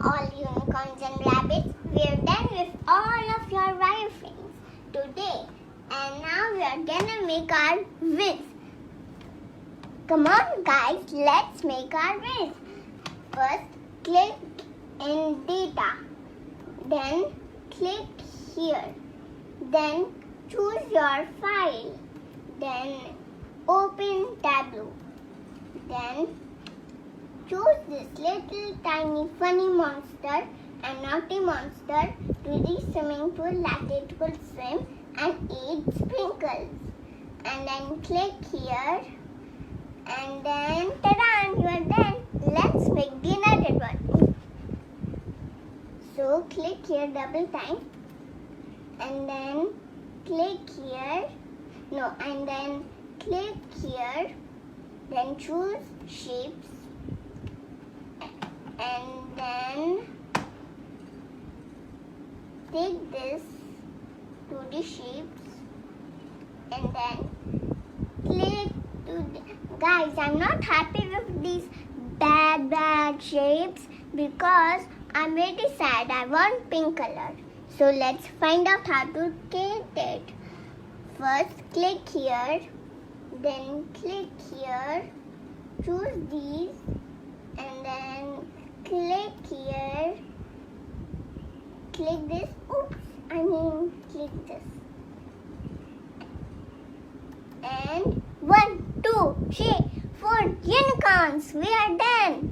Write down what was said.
all unicorns and rabbits. We are done with all of your wireframes today. And now we are gonna make our whiz. Come on guys, let's make our whiz. First, click in data. Then click here. Then choose your file. Then open Tableau. Then choose this little tiny funny monster and naughty monster to the swimming pool that it will swim and eat sprinkles. And then click here. And then ta-da! You are done. Let's make the another one. So click here double time. And then click here. No, and then click here. Then choose shapes. And then take this to the shapes. And then click to the... Guys, I'm not happy with these bad shapes because I'm very sad. I want pink color. So let's find out how to get it. First, click here. Then click here. Choose these. And then click here. Click this. Click this. And 1, 2, 3, 4 unicorns. We are done.